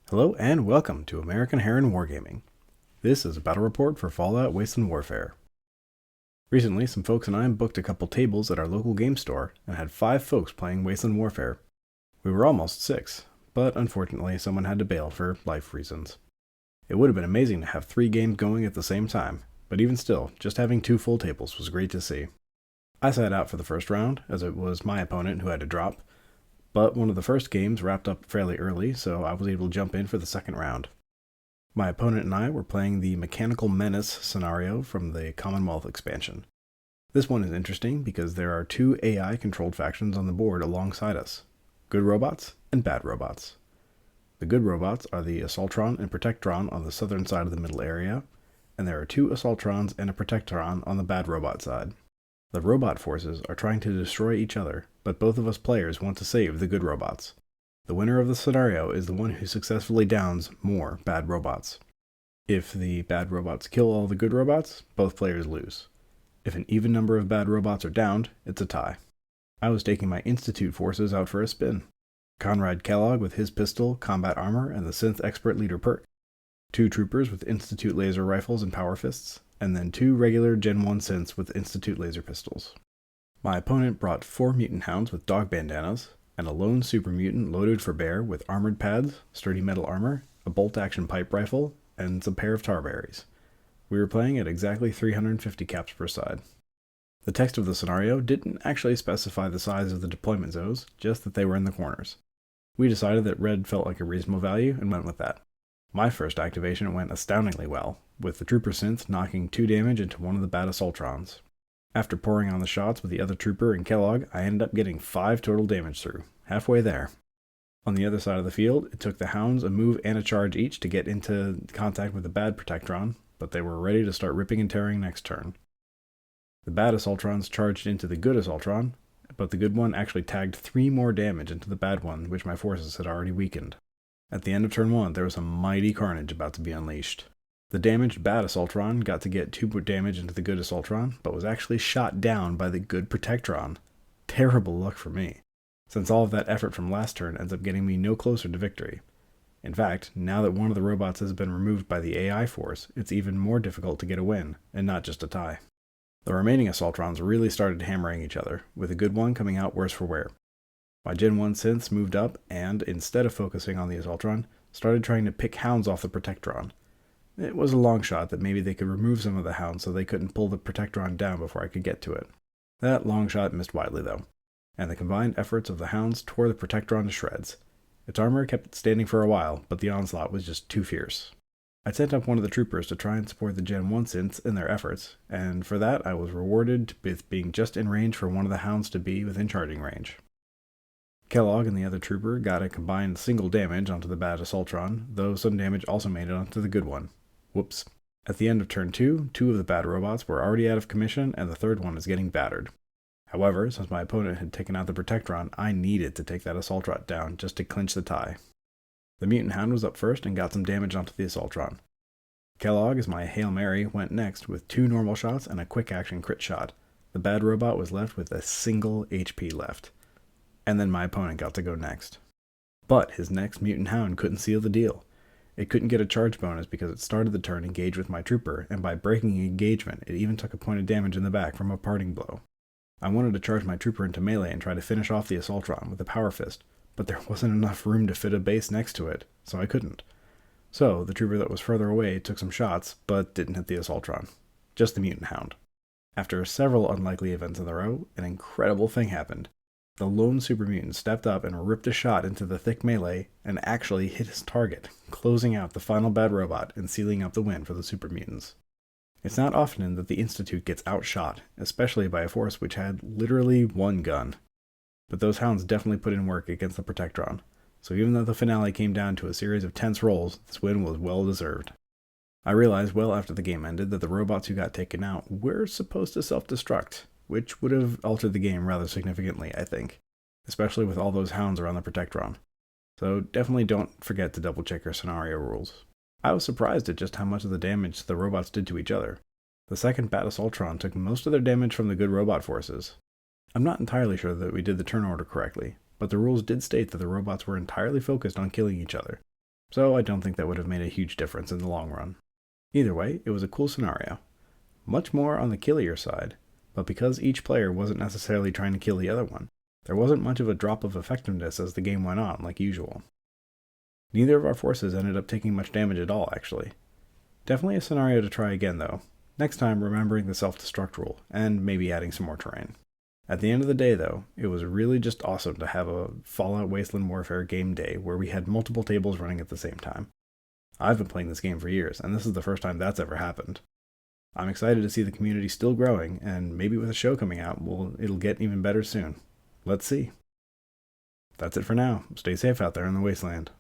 Hello and welcome to American Heron Wargaming. This is a battle report for Fallout Wasteland Warfare. Recently, some folks and I booked a couple tables at our local game store and had 5 folks playing Wasteland Warfare. We were almost 6, but unfortunately someone had to bail for life reasons. It would have been amazing to have 3 games going at the same time, but even still, just having 2 full tables was great to see. I sat out for the first round, as it was my opponent who had to drop, but one of the first games wrapped up fairly early, so I was able to jump in for the second round. My opponent and I were playing the Mechanical Menace scenario from the Commonwealth expansion. This one is interesting because there are 2 AI-controlled factions on the board alongside us, good robots and bad robots. The good robots are the Assaultron and Protectron on the southern side of the middle area, and there are 2 Assaultrons and a Protectron on the bad robot side. The robot forces are trying to destroy each other, but both of us players want to save the good robots. The winner of the scenario is the one who successfully downs more bad robots. If the bad robots kill all the good robots, both players lose. If an even number of bad robots are downed, it's a tie. I was taking my Institute forces out for a spin. Conrad Kellogg with his pistol, combat armor, and the Synth Expert Leader perk. 2 troopers with Institute laser rifles and power fists, and then 2 regular Gen 1 synths with Institute laser pistols. My opponent brought 4 mutant hounds with dog bandanas, and a lone super mutant loaded for bear with armored pads, sturdy metal armor, a bolt-action pipe rifle, and a pair of tarberries. We were playing at exactly 350 caps per side. The text of the scenario didn't actually specify the size of the deployment zones, just that they were in the corners. We decided that red felt like a reasonable value and went with that. My first activation went astoundingly well, with the trooper synth knocking 2 damage into one of the bad Assaultrons. After pouring on the shots with the other trooper and Kellogg, I ended up getting 5 total damage through, halfway there. On the other side of the field, it took the hounds a move and a charge each to get into contact with the bad Protectron, but they were ready to start ripping and tearing next turn. The bad Assaultrons charged into the good Assaultron, but the good one actually tagged 3 more damage into the bad one, which my forces had already weakened. At the end of turn 1, there was a mighty carnage about to be unleashed. The damaged bad Assaultron got to get 2 damage into the good Assaultron, but was actually shot down by the good Protectron. Terrible luck for me, since all of that effort from last turn ends up getting me no closer to victory. In fact, now that one of the robots has been removed by the AI force, it's even more difficult to get a win, and not just a tie. The remaining Assaultrons really started hammering each other, with a good one coming out worse for wear. My Gen 1 synths moved up and, instead of focusing on the Assaultron, started trying to pick hounds off the Protectron. It was a long shot that maybe they could remove some of the hounds so they couldn't pull the Protectron down before I could get to it. That long shot missed widely though, and the combined efforts of the hounds tore the Protectron to shreds. Its armor kept it standing for a while, but the onslaught was just too fierce. I sent up one of the troopers to try and support the Gen 1 synths in their efforts, and for that I was rewarded with being just in range for one of the hounds to be within charging range. Kellogg and the other trooper got a combined single damage onto the bad Assaultron, though some damage also made it onto the good one. Whoops. At the end of turn 2, 2 of the bad robots were already out of commission, and the third one is getting battered. However, since my opponent had taken out the Protectron, I needed to take that Assaultron down just to clinch the tie. The Mutant Hound was up first and got some damage onto the Assaultron. Kellogg, as my Hail Mary, went next with 2 normal shots and a quick action crit shot. The bad robot was left with a single HP left. And then my opponent got to go next. But his next Mutant Hound couldn't seal the deal. It couldn't get a charge bonus because it started the turn engaged with my trooper, and by breaking engagement, it even took a point of damage in the back from a parting blow. I wanted to charge my trooper into melee and try to finish off the Assaultron with a power fist, but there wasn't enough room to fit a base next to it, so I couldn't. So, the trooper that was further away took some shots, but didn't hit the Assaultron. Just the Mutant Hound. After several unlikely events in a row, an incredible thing happened. The lone super mutant stepped up and ripped a shot into the thick melee and actually hit his target, closing out the final bad robot and sealing up the win for the super mutants. It's not often that the Institute gets outshot, especially by a force which had literally 1 gun. But those hounds definitely put in work against the Protectron, so even though the finale came down to a series of tense rolls, this win was well deserved. I realized well after the game ended that the robots who got taken out were supposed to self-destruct, which would have altered the game rather significantly, I think, especially with all those hounds around the Protectron. So definitely don't forget to double check your scenario rules. I was surprised at just how much of the damage the robots did to each other. The second Bat Assaultron took most of their damage from the good robot forces. I'm not entirely sure that we did the turn order correctly, but the rules did state that the robots were entirely focused on killing each other. so I don't think that would have made a huge difference in the long run. Either way, it was a cool scenario. Much more on the killier side, but because each player wasn't necessarily trying to kill the other one, there wasn't much of a drop of effectiveness as the game went on, like usual. Neither of our forces ended up taking much damage at all, actually. Definitely a scenario to try again, though, next time remembering the self-destruct rule, and maybe adding some more terrain. At the end of the day, though, it was really just awesome to have a Fallout Wasteland Warfare game day where we had multiple tables running at the same time. I've been playing this game for years, and this is the first time that's ever happened. I'm excited to see the community still growing, and maybe with a show coming out, it'll get even better soon. Let's see. That's it for now. Stay safe out there in the wasteland.